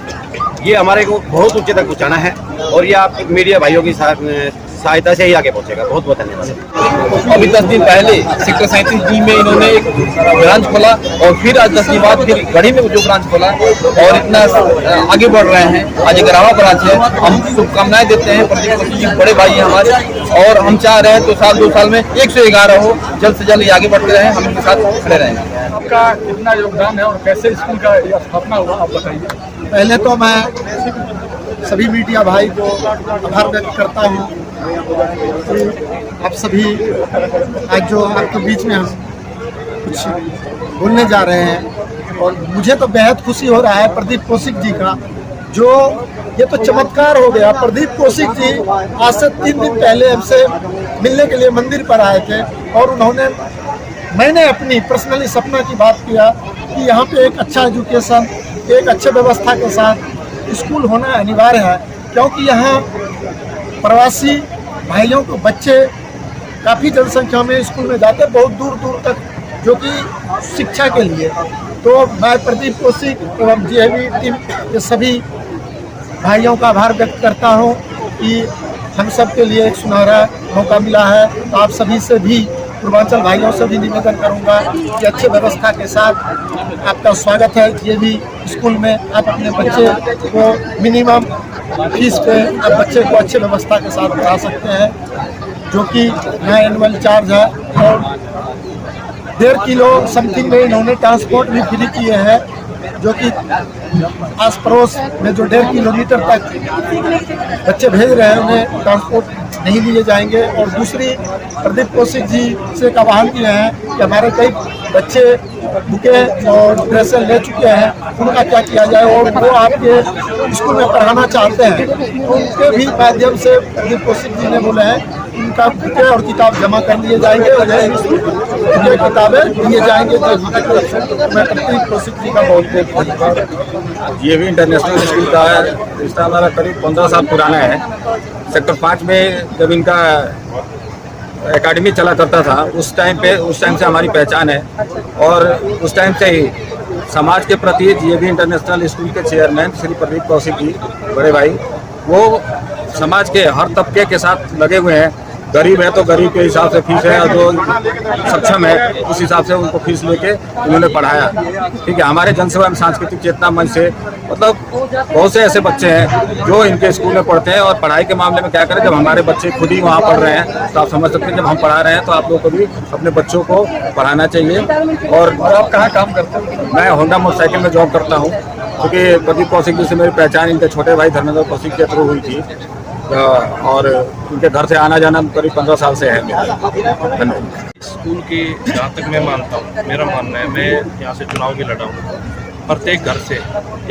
ये हमारे को बहुत ऊंचे तक पहुँचाना है और ये आप मीडिया भाइयों की सहायता से ही आगे पहुँचेगा। बहुत बहुत धन्यवाद। अभी 10 दिन पहले सेक्टर 37D में इन्होंने एक ब्रांच खोला और फिर आज 10 दिन बाद फिर गढ़ी में जो ब्रांच खोला और इतना आगे बढ़ रहे हैं। आज एक रावा ब्रांच है। हम शुभकामनाएं देते हैं, प्रदीप कोशी जी बड़े भाई हैं हमारे, और हम चाह रहे हैं तो साल 2 साल में 111 हो, जल्द से जल्द आगे बढ़ते रहें, हम इनके साथ खड़े रहेंगे। आपका कितना योगदान है और कैसे स्कूल का स्थापना हुआ, आप बताइए। पहले तो मैं सभी मीडिया भाई को आभार व्यक्त करता हूँ। आप सभी आज जो आपके बीच में कुछ बोलने जा रहे हैं, और मुझे तो बेहद खुशी हो रहा है प्रदीप कौशिक जी का, जो ये तो चमत्कार हो गया। प्रदीप कौशिक जी आज से 3 दिन पहले हमसे मिलने के लिए मंदिर पर आए थे और मैंने अपनी पर्सनली सपना की बात किया कि यहाँ पे एक अच्छा एजुकेशन, एक अच्छे व्यवस्था के साथ स्कूल होना अनिवार्य है, क्योंकि यहाँ प्रवासी भाइयों को बच्चे काफ़ी जनसंख्या में स्कूल में जाते, बहुत दूर दूर तक, जो कि शिक्षा के लिए। तो मैं प्रदीप कौशिक एवं जीएवी टीम के सभी भाइयों का आभार व्यक्त करता हूँ कि हम सब के लिए एक सुनहरा मौका मिला है। तो आप सभी से भी, पूर्वांचल भाइयों से भी निवेदन करूंगा कि अच्छे व्यवस्था के साथ आपका स्वागत है जीएवी स्कूल में। आप अपने बच्चे को मिनिमम फीस पे आप बच्चे को अच्छे व्यवस्था के साथ पढ़ा सकते हैं, जो कि नया एनुअल चार्ज है। और 1.5 किलो समथिंग में इन्होंने ट्रांसपोर्ट भी फ्री किए हैं, जो कि आस पड़ोस में जो 1.5 किलोमीटर तक बच्चे भेज रहे हैं उन्हें ट्रांसपोर्ट नहीं लिए जाएंगे। और दूसरी, प्रदीप कौशिक जी से एक आह्वान किए हैं कि हमारे कई बच्चे बुके और ड्रेसें ले चुके हैं, उनका क्या किया जाए, और वो आपके स्कूल में पढ़ाना चाहते हैं, उनके भी माध्यम से प्रदीप कौशिक जी ने बोले हैं उनका बुके और किताब जमा कर लिए जाएंगे और बुके किताबें दिए जाएंगे। तो मैं प्रदीप कौशिक जी का बहुत बहुत धन्यवाद। ये भी इंटरनेशनल स्कूल का है, इसका हमारा करीब 15 साल पुराना है। सेक्टर 5 में जब इनका एकेडमी चला करता था, उस टाइम से हमारी पहचान है और उस टाइम से ही समाज के प्रति जीएवी इंटरनेशनल स्कूल के चेयरमैन श्री प्रदीप कौशिक जी बड़े भाई, वो समाज के हर तबके के साथ लगे हुए हैं। गरीब है तो गरीब के हिसाब से फीस है और जो सक्षम है उस हिसाब से उनको फीस लेके उन्होंने पढ़ाया। ठीक है, हमारे जनसेवा एवं सांस्कृतिक चेतना मंच से मतलब बहुत से ऐसे बच्चे हैं जो इनके स्कूल में पढ़ते हैं। और पढ़ाई के मामले में क्या करें, जब हमारे बच्चे खुद ही वहाँ पढ़ रहे हैं तो आप समझ सकते हैं, जब हम पढ़ा रहे हैं तो आप लोगों को भी अपने बच्चों को पढ़ाना चाहिए। और आप कहाँ काम करते हैं? मैं होंडा मोटरसाइकिल में जॉब करता हूँ, क्योंकि प्रदीप कौशिक जी से मेरी पहचान इनके छोटे भाई धर्मेंद्र कौशिक के थ्रू हुई थी और उनके घर से आना जाना करीब 15 साल से है मेरा। धन्यवाद। स्कूल की जहाँ तक मैं मानता हूँ, मेरा मानना है, मैं यहाँ से चुनाव भी लड़ा हूँ। प्रत्येक घर से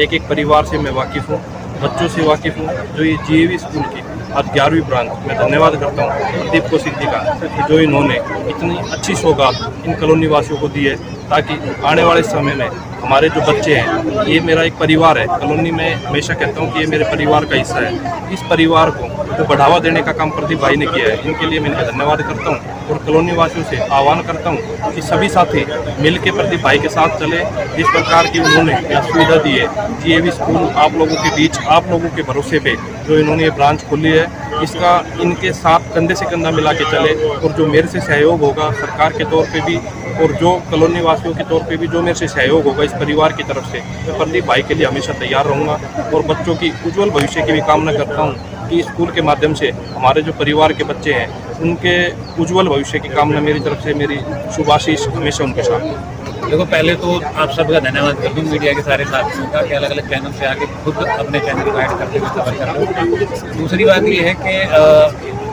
एक एक परिवार से मैं वाकिफ़ हूँ, बच्चों से वाकिफ़ हूँ। जो ये जीएवी स्कूल की आज 11वीं ब्रांच, मैं धन्यवाद करता हूँ प्रदीप कौशिक जी का, जो इन्होंने इतनी अच्छी सौगात इन कॉलोनी वासियों को दी है, ताकि आने वाले समय में हमारे जो बच्चे हैं, ये मेरा एक परिवार है। कॉलोनी में हमेशा कहता हूँ कि ये मेरे परिवार का हिस्सा है। इस परिवार को जो बढ़ावा देने का काम प्रदीप भाई ने किया है, इनके लिए मैं इनका धन्यवाद करता हूँ। और कॉलोनी वासियों से आह्वान करता हूँ कि सभी साथी मिल के प्रदीप भाई के साथ चले। जिस प्रकार की उन्होंने यह सुविधा दी है, जीएवी स्कूल आप लोगों के बीच, आप लोगों के भरोसे पे जो इन्होंने ये ब्रांच खोली है, इसका इनके साथ कंधे से कंधा मिला के चले। और जो मेरे से सहयोग होगा सरकार के तौर पे भी और जो कॉलोनी वासियों के तौर पे भी जो मेरे से सहयोग होगा इस परिवार की तरफ से, मैं प्रदीप भाई के लिए हमेशा तैयार रहूँगा। और बच्चों की उज्जवल भविष्य की भी कामना करता हूँ कि स्कूल के माध्यम से हमारे जो परिवार के बच्चे हैं, उनके उज्जवल भविष्य की कामना मेरी तरफ से, मेरी शुभ आशीष हमेशा उनके साथ। देखो, पहले तो आप सबका धन्यवाद कर दूँ, मीडिया के सारे साथियों का, कि अलग अलग चैनल से आके खुद अपने चैनल को ऐड करके कवर कर रहे हो। दूसरी बात ये है कि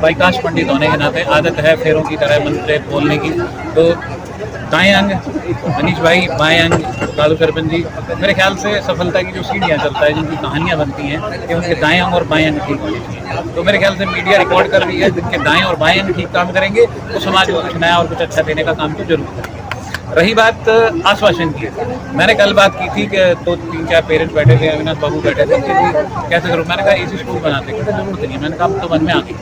विकास पंडित होने के नाते आदत है फेरों की तरह मन से बोलने की। तो दाएं अंग मनीष भाई, बाएं अंग कालू सरपंच जी, मेरे ख्याल से सफलता की जो सीढ़ियाँ चलता है, जिनकी कहानियाँ बनती हैं, कि उनके दाएं अंग और बाएं अंग ठीक होने चाहिए। तो मेरे ख्याल से मीडिया रिकॉर्ड कर रही है, जिनके दाएं और बाएं अंग ठीक काम करेंगे वो समाज को कुछ नया और कुछ अच्छा देने का काम तो जरूर करेंगे। रही बात आश्वासन की, मैंने कल बात की थी कि तो 3-4 पेरेंट्स बैठे थे, अविनाश बाबू बैठे थे कि कैसे करूँ। मैंने कहा एसी स्कूल बनाते, कहते जरूरत नहीं। मैंने कहा तो मन में आ गई,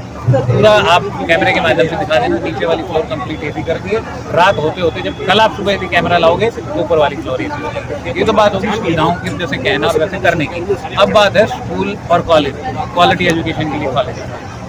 पूरा आप कैमरे के माध्यम से दिखा देना, नीचे वाली फ्लोर कंप्लीट एसी कर दिए। रात होते होते जब कल आप सुबह यदि कैमरा लाओगे तो ऊपर वाली फ्लोर एसी हो जाएगी। ये तो बात होगी सुविधाओं की, जैसे कहना और वैसे करने की। अब बात है स्कूल और कॉलेज, क्वालिटी एजुकेशन के लिए कॉलेज।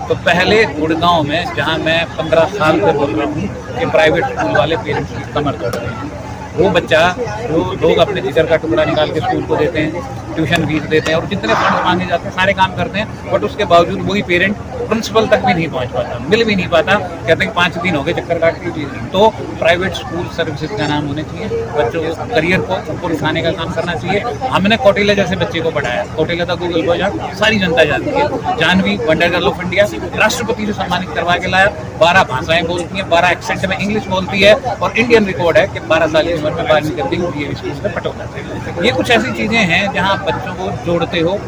तो पहले गुड़गांव में, जहाँ मैं 15 साल से बोल रहा हूँ कि प्राइवेट स्कूल वाले पेरेंट्स की कमर तोड़ रहे हैं। वो बच्चा जो लोग अपने जिगर का टुकड़ा निकाल के स्कूल को देते हैं, ट्यूशन फीस देते हैं और जितने फंड मांगे जाते हैं सारे काम करते हैं, बट उसके बावजूद वही पेरेंट प्रिंसिपल तक भी नहीं पहुंच पाता, मिल भी नहीं पाता। कहते हैं 5 दिन हो गए चक्कर काट के। तो प्राइवेट स्कूल सर्विसेज का नाम होने चाहिए, बच्चों को करियर को ऊपर उठाने का काम करना चाहिए। हमने कौटिल्य जैसे बच्चे को पढ़ाया, कौटिल्य था गूगल को जहाँ सारी जनता जानती है। जानवी वंडरगर्ल ऑफ इंडिया, राष्ट्रपति से सम्मानित करवा के लाया। 12 भाषाएं बोलती है, 12 एक्सेंट में इंग्लिश बोलती है और इंडियन रिकॉर्ड है कि 12 साल की उम्र में 12वीं करती है स्कूल में पटौता। ये कुछ ऐसी चीजें हैं जहाँ बच्चों को जोड़ते हो।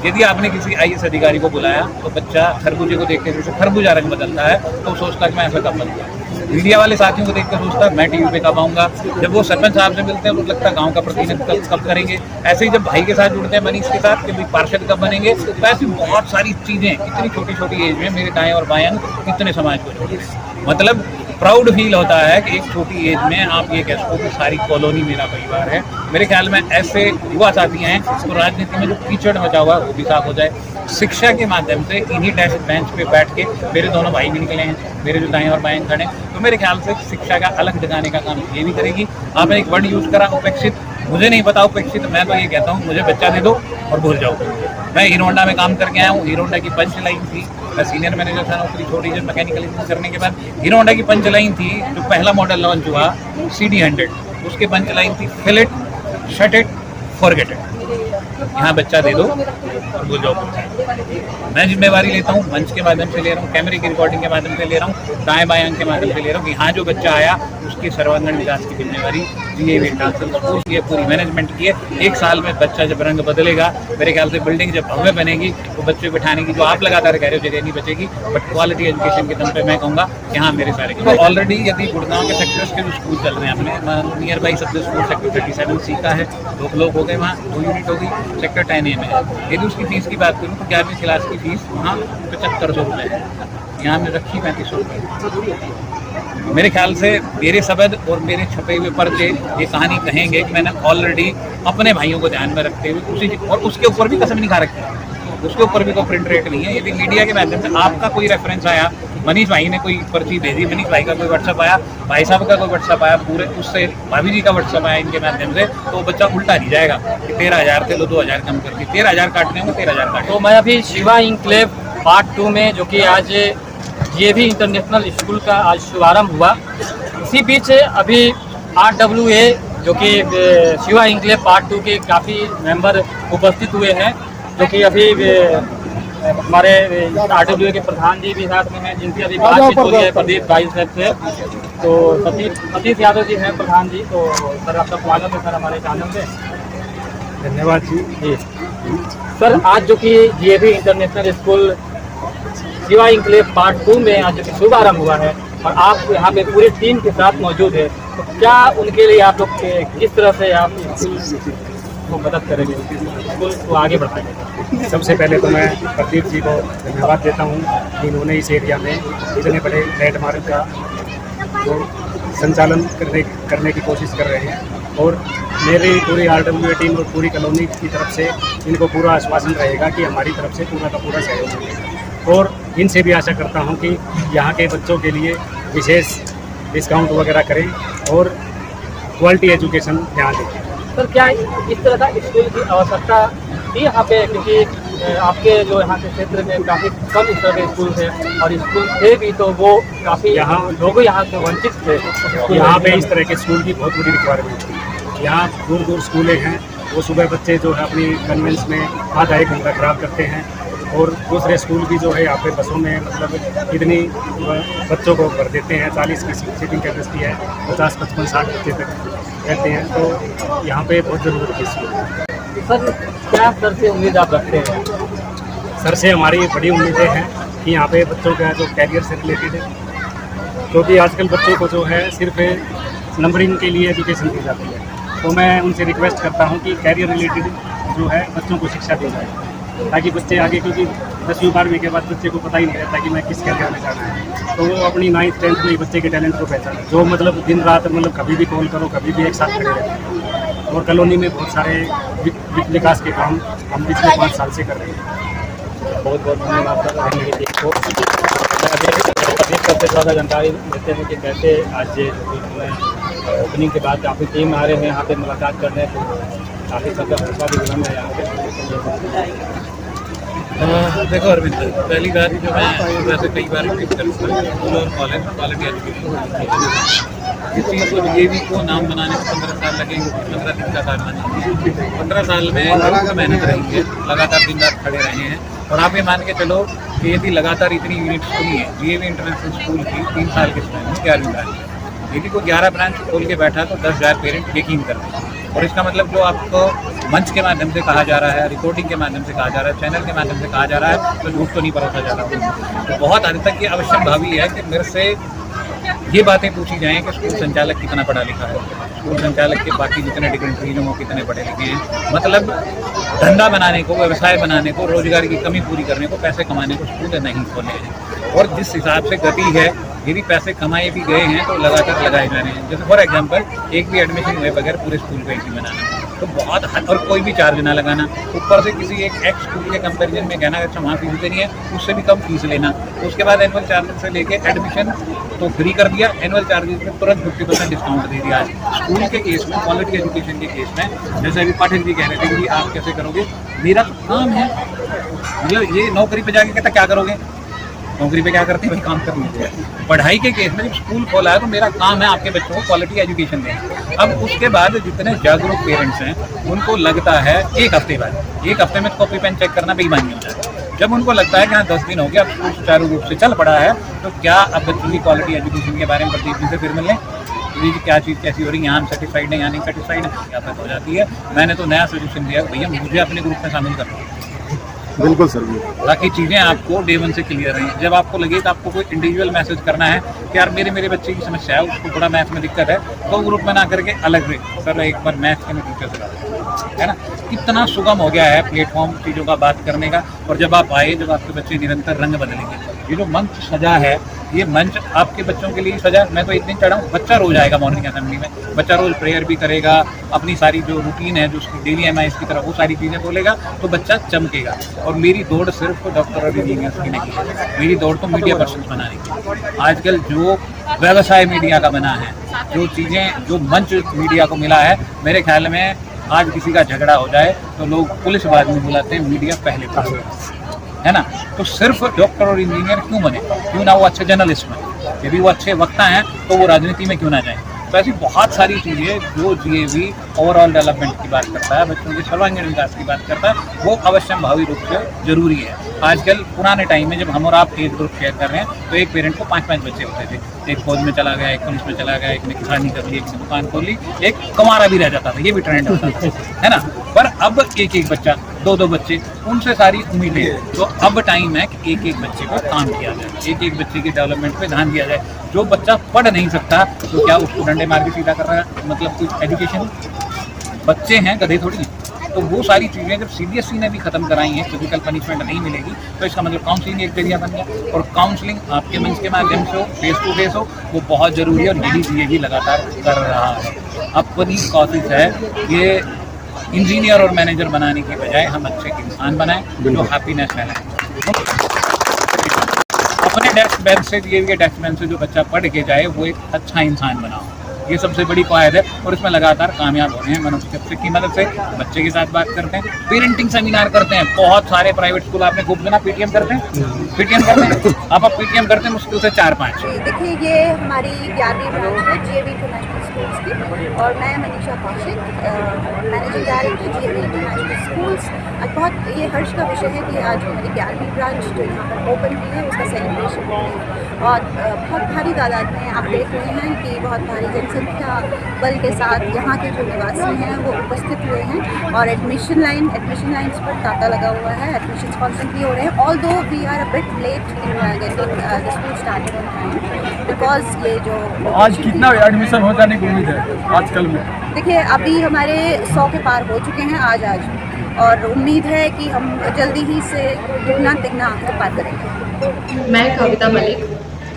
यदि आपने किसी IAS अधिकारी को बुलाया तो बच्चा खरबूजे को देखते जैसे खरबूजा रंग बदलता है, तो सोचता है मैं ऐसा कब बन गया। मीडिया वाले साथियों को देखकर सोचता है मैं टीवी पे कब आऊँगा। जब वो सरपंच साहब से मिलते हैं तो लगता है गाँव का प्रतिनिधित्व कब करेंगे। ऐसे ही जब भाई के साथ जुड़ते हैं मनीष के साथ कि भाई पार्षद कब बनेंगे। तो ऐसी बहुत सारी चीजें इतनी छोटी छोटी एज में मेरे दाएं और बाएं कितने समाज को जोड़े। मतलब प्राउड फील होता है कि एक छोटी एज में आप ये कह सको कि सारी कॉलोनी मेरा परिवार है। मेरे ख्याल में ऐसे युवा साथी हैं तो राजनीति में जो कीचड़ मचा हुआ है वो भी साफ हो जाए। शिक्षा के माध्यम से इन्हीं डेस्क बेंच पे बैठ के मेरे दोनों भाई भी निकले हैं, मेरे जो दाएं और बाएं खड़े, तो मेरे ख्याल से शिक्षा का अलग जगाने का काम ये भी करेगी। आपने एक वर्ड यूज करा उपेक्षित, मुझे नहीं पता उपेक्षित, मैं तो ये कहता हूँ मुझे बच्चा दे दो और भूल जाओ। मैं हीरो होंडा में काम करके आया हूँ, हीरो होंडा की पंच लाइन थी, मैं सीनियर मैनेजर था, नौकरी छोड़ी जब मैकेनिकल इंजीनियरिंग करने के बाद। हीरो होंडा की पंच लाइन थी, जो पहला मॉडल लॉन्च हुआ CD100, उसके पंच लाइन थी fill it, shut it, forget it. यहाँ बच्चा दे दो और भूल जाओ। मैं जिम्मेवारी लेता हूँ, मंच के माध्यम से ले रहा हूँ, कैमरे की रिकॉर्डिंग के माध्यम से ले रहा हूँ, दाएं बाएं अंक के माध्यम से ले रहा हूँ कि यहाँ जो बच्चा आया उसके सर्वांगीण विकास की जिम्मेवारी जीएवी इंटरनेशनल स्कूल की है, पूरी मैनेजमेंट की है। 1 साल में बच्चा जब रंग बदलेगा, मेरे ख्याल से बिल्डिंग जब भव्य बनेगी तो बच्चे बिठाने की जो आप लगातार कह रहे हो जगह नहीं बचेगी, बट क्वालिटी एजुकेशन के दम पे मैं कहूँगा कि हाँ मेरे सारे। तो ऑलरेडी यदि गुड़गांव के सेक्टर्स के जो स्कूल चल रहे हैं, अपने नियर बाई सब स्कूल सेक्टर 37C का है, 2 ब्लॉक हो गए, वहाँ 2 यूनिट होगी। सेक्टर 10A में है। यदि उसकी फीस की बात करूँ तो 11वीं क्लास की फीस वहाँ 7500 रुपये है, यहाँ में रखी 3500 रुपये। मेरे ख्याल से मेरे शब्द और मेरे छपे हुए पर्चे ये कहानी कहेंगे कि मैंने ऑलरेडी अपने भाइयों को ध्यान में रखते हुए उसी और उसके ऊपर भी कसम नहीं खा रखी है, उसके ऊपर भी कोई प्रिंट रेट नहीं है। यदि मीडिया के माध्यम से आपका कोई रेफरेंस आया, मनीष भाई ने कोई पर्ची भेजी, मनीष भाई का कोई व्हाट्सअप आया, भाई साहब का कोई व्हाट्सअप आया, पूरे उससे भाभी जी का व्हाट्सअप आया इनके माध्यम से, तो बच्चा उल्टा नहीं जाएगा कि 13,000 थे लो 2,000 कम करके 13,000 काटने होंगे 13,000 काट। तो मैं अभी शिवा इंक्लेव पार्ट 2 में, जो कि आज JV इंटरनेशनल स्कूल का आज शुभारंभ हुआ, इसी बीच अभी RWA जो कि शिवा इंक्लेव पार्ट 2 के काफ़ी मेंबर उपस्थित हुए हैं, जो कि अभी हमारे RWA के प्रधान जी भी साथ में हैं, जिनकी अभी बातचीत हो रही है प्रदीप भाई साहब से। तो सतीश यादव जी हैं प्रधान जी। तो सर आपका स्वागत है सर हमारे चैनल में। धन्यवाद जी। सर आज जो कि JV international school Shiva enclave part 2 में आज जो कि शुभारंभ हुआ है और आप यहाँ पे पूरी टीम के साथ मौजूद है, तो क्या उनके लिए आप लोग किस तरह से आप स्कूल को मदद करेंगे, स्कूल को आगे बढ़ाएंगे? सबसे पहले तो मैं प्रदीप जी को धन्यवाद देता हूँ कि इन्होंने इस एरिया में इतने बड़े लैंडमार्क का तो संचालन करने की कोशिश कर रहे हैं, और मेरी पूरी RWA टीम और पूरी कॉलोनी की तरफ से इनको पूरा आश्वासन रहेगा कि हमारी तरफ से पूरा का पूरा सहयोग मिलेगा। और इनसे भी आशा करता हूं कि यहाँ के बच्चों के लिए विशेष डिस्काउंट वगैरह करें और क्वालिटी एजुकेशन ध्यान दें। सर क्या इस तरह का स्कूल की आवश्यकता थी यहाँ पे, क्योंकि आपके जो यहाँ के क्षेत्र में काफ़ी कम इस तरह के स्कूल थे, और स्कूल थे भी तो वो काफ़ी यहाँ लोग यहाँ से वंचित थे। यहाँ पे इस तरह के स्कूल की बहुत बड़ी रिक्वायरमेंट थी। यहाँ दूर दूर स्कूलें हैं, वो सुबह बच्चे जो है अपनी कन्वेंस में आधा एक घंटा खराब करते हैं, और दूसरे स्कूल भी जो है यहाँ पे बसों में मतलब इतनी बच्चों को भर देते हैं, 40 की सीटिंग कैपेसिटी है, 50, 55, 60 बच्चे तक रहते हैं, तो यहाँ पे बहुत ज़रूरत है इसकी। सर क्या सर से उम्मीद आप रखते हैं? सर से हमारी बड़ी उम्मीदें हैं कि यहाँ पे बच्चों का जो कैरियर से रिलेटेड है, क्योंकि आजकल बच्चों को जो है सिर्फ नंबरिंग के लिए एजुकेशन दी जाती है, तो मैं उनसे रिक्वेस्ट करता हूँ कि कैरियर रिलेटेड जो है बच्चों को शिक्षा दी जाए, ताकि बच्चे आगे, क्योंकि 10वीं 12वीं के बाद बच्चे को पता ही नहीं रहता कि मैं किस कैरियर में जाना है, तो वो अपनी 9th 10th में बच्चे के टैलेंट को पहचाने, जो मतलब दिन रात मतलब कभी भी कॉल करो कभी भी एक साथ खड़े रहते हैं। और कॉलोनी में बहुत सारे विकास के काम हम पिछले 5 साल से कर रहे हैं। बहुत बहुत धन्यवाद सर। ज़्यादा जानकारी देते हैं कि कैसे आज ओपनिंग के बाद काफ़ी टीम आ रहे हैं यहाँ पे मुलाकात करने, तो काफ़ी सबका हौसला भी बुलंद है यहाँ पे। देखो अरविंद, पहली बात जो मैं वैसे कई बार रिपीट करता हूँ, स्कूल और कॉलेज क्वालिटी एजुकेशन, इस चीज़ को JV को नाम बनाने में 15 साल लगेंगे, 15 दिन का काम नहीं। 15 साल में बहुत मेहनत रही है, लगातार दिन रात खड़े रहे हैं, और आप ये मान के चलो कि यदि लगातार इतनी यूनिट्स खुली है JV इंटरनेशनल स्कूल की 3 साल के समय में 11वीं ब्रांच, यदि कोई 11 ब्रांच खोल के बैठा तो 10,000 पेरेंट यकीन करते हैं। और इसका मतलब जो आपको मंच के माध्यम से कहा जा रहा है, रिपोर्टिंग के माध्यम से कहा जा रहा है, चैनल के माध्यम से कहा जा रहा है, तो झूठ तो नहीं परोसा जा रहा। तो बहुत हद तक ये अवश्य भावी है कि मेरे से ये बातें पूछी जाएं कि स्कूल संचालक कितना पढ़ा लिखा है, स्कूल संचालक के बाकी जितने डिग्री हो कितने पढ़े लिखे हैं। मतलब धंधा बनाने को, व्यवसाय बनाने को, रोजगार की कमी पूरी करने को, पैसे कमाने को स्कूल नहीं खोले हैं। और जिस हिसाब से गति है, यदि पैसे कमाए भी गए हैं तो लगातार लगाए जा रहे हैं। जैसे फॉर एग्जांपल एक भी एडमिशन हुए बगैर पूरे स्कूल को एक ही बनाना, तो बहुत और कोई भी चार्ज ना लगाना, ऊपर से किसी एक एक्स स्कूल के कंपैरिजन में कहना अच्छा वहाँ फीस देनी है, उससे भी कम फीस लेना। उसके बाद एनुअल चार्जेस से लेके एडमिशन तो फ्री कर दिया, एनुअल चार्जेस में तुरंत 50% डिस्काउंट दे दिया। स्कूल के केस में, क्वालिटी एजुकेशन के केस में, जैसे अभी पाठक जी कह रहे थे कि आप कैसे करोगे, मेरा तो काम है, मतलब ये नौकरी पे जाके कहता क्या करोगे, नौकरी पे क्या करते हैं भाई, काम कर लीजिए। पढ़ाई के केस में जब स्कूल खोला है तो मेरा काम है आपके बच्चों को क्वालिटी एजुकेशन देना। अब उसके बाद जितने जागरूक पेरेंट्स हैं उनको लगता है एक हफ्ते बाद, एक हफ्ते में कॉपी पेन चेक करना बेईमानी होता है। जब उनको लगता है कि हाँ 10 दिन हो गया, अब स्कूल सुचारू रूप से चल पड़ा है, तो क्या अब बच्चों की क्वालिटी एजुकेशन के बारे में प्रदीप जी से फिर मिल लें, क्या चीज़ कैसी हो रही है, यहाँ हम सेटिस्फाइड है, यहाँ नहीं सेटिस्फाइड है, क्या बात हो जाती है। मैंने तो नया सोल्यूशन दिया, भैया मुझे अपने ग्रुप में शामिल करना, बिल्कुल सर, बाकी चीज़ें आपको डे 1 से क्लियर हैं। जब आपको लगे कि आपको कोई इंडिविजुअल मैसेज करना है कि यार मेरे बच्चे की समस्या है, उसको थोड़ा मैथ में दिक्कत है, तो ग्रुप में ना करके अलग से सर एक बार मैथ के मैं टीचर से है ना। कितना सुगम हो गया है प्लेटफॉर्म चीज़ों का बात करने का। और जब आप आए, जब आपके बच्चे निरंतर रंग बदलेंगे, ये जो मंच सजा है, ये मंच आपके बच्चों के लिए सजा। मैं तो एक दिन चढ़ा हूँ, बच्चा रोज आएगा मॉर्निंग असेंबली में, बच्चा रोज प्रेयर भी करेगा, अपनी सारी जो रूटीन है, जो उसकी डेली एमआईएस की तरह वो सारी चीज़ें बोलेगा, तो बच्चा चमकेगा। और मेरी दौड़ सिर्फ डॉक्टर और इंजीनियर्स की नहीं है, मेरी दौड़ तो मीडिया पर्सन बनाने की। आजकल जो व्यवसाय मीडिया का बना है, जो चीज़ें, जो मंच मीडिया को मिला है, मेरे ख्याल में आज किसी का झगड़ा हो जाए तो लोग पुलिस बाद में बुलाते हैं, मीडिया पहले बुलाते हैं, है ना। तो सिर्फ डॉक्टर और इंजीनियर क्यों बने, क्यों ना वो अच्छे जर्नलिस्ट बने, यदि वो अच्छे वक्ता हैं तो वो राजनीति में क्यों ना जाए। तो ऐसी बहुत सारी चीज़ें जो जीएवी ओवरऑल डेवलपमेंट की बात करता है, बच्चों के सर्वांगीण विकास की बात करता है, वो अवश्यम भावी रूप से जरूरी है। आजकल पुराने टाइम में जब हम और आप एज ग्रुप शेयर कर रहे हैं, तो एक पेरेंट को 5-5 बच्चे होते थे, एक फौज में चला गया, एक पुलिस में चला गया, एक ने किसानी कर ली, एक ने दुकान खोल ली, एक कुंवारा भी रह जाता था, ये भी ट्रेंड होता था, है ना। पर अब एक एक बच्चा, 2-2 बच्चे, उनसे सारी उम्मीदें। तो अब टाइम है कि एक एक बच्चे पर काम किया जाए, एक एक बच्चे की डेवलपमेंट पे ध्यान दिया जाए। जो बच्चा पढ़ नहीं सकता तो क्या उसको डंडे मार के सीधा कर रहा है, मतलब कुछ एजुकेशन? बच्चे हैं, गधे थोड़ी हैं। तो वो सारी चीज़ें जब सीबीएसई ने भी ख़त्म कराई हैं, फिजिकल पनिशमेंट नहीं मिलेगी, तो इसका मतलब काउंसलिंग एक जरिया बन गया। और काउंसलिंग आपके मंच के माध्यम से हो, फेस टू फेस हो, वो बहुत ज़रूरी है। और यही लगातार कर रहा है। अपनी कोशिश है ये इंजीनियर और मैनेजर बनाने की बजाय हम अच्छे इंसान बनाएं जो हैप्पीनेस फैलाएं। अपने डेस्क बेंच से, ये डेस्क बेंच से जो बच्चा पढ़ के जाए, वो एक अच्छा इंसान बनाओ, ये सबसे बड़ी कवायद है। और इसमें लगातार कामयाब हो रहे हैं। मनोचिकित्सक की मदद से बच्चे के साथ बात करते हैं, पेरेंटिंग सेमिनार करते हैं। बहुत सारे प्राइवेट स्कूल आपने खूब सुना पीटीएम करते हैं, पीटीएम करते हैं। आप पीटीएम करते हैं मुश्किल से 4-5। देखिए, ये हमारी 11वीं ब्रांच है जीएवी इंटरनेशनल स्कूल्स की, और मैं Manisha Kaushik, managing director GAV international schools. आज बहुत ये हर्ष का विषय है कि आज हमारी 11वीं ब्रांच जो यहाँ पर ओपन हुई है, उसका सेलिब्रेशन हो रहा है। और बहुत भारी तादाद में आप देख रहे हैं कि बहुत भारी जनसंख्या बल के साथ यहाँ के जो निवासी हैं वो उपस्थित हुए हैं। और एडमिशन लाइन्स पर तांता लगा हुआ है, एडमिशन कॉन्स्टेंटली हो रहे हैं। Although we are a bit late in getting the school started on time, because ये जो आज कितना एडमिशन हो जाने की उम्मीद है आजकल में? देखिए, अभी हमारे 100 के पार हो चुके हैं आज, और उम्मीद है कि हम जल्दी ही से दुगना तिगना आंकड़े पार करेंगे। मैं कविता Malik,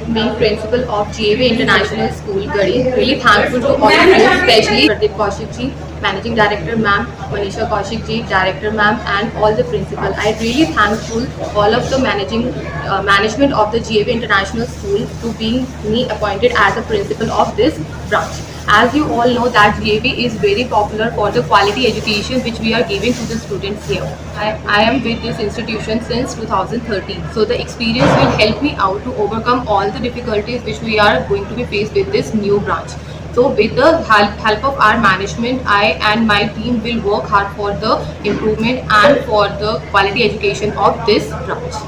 being principal of GAV International School, Garhi. Really thankful to all of you, especially Pradeep Kaushik ji, Managing Director ma'am, Manisha Kaushik ji, Director ma'am, and all the principal. I really thankful all of the management of the GAV International School to being me appointed as the principal of this branch. As you all know that GAV is very popular for the quality education which we are giving to the students here. I am with this institution since 2013. So the experience will help me out to overcome all the difficulties which we are going to be faced with this new branch. So with the help of our management, I and my team will work hard for the improvement and for the quality education of this branch.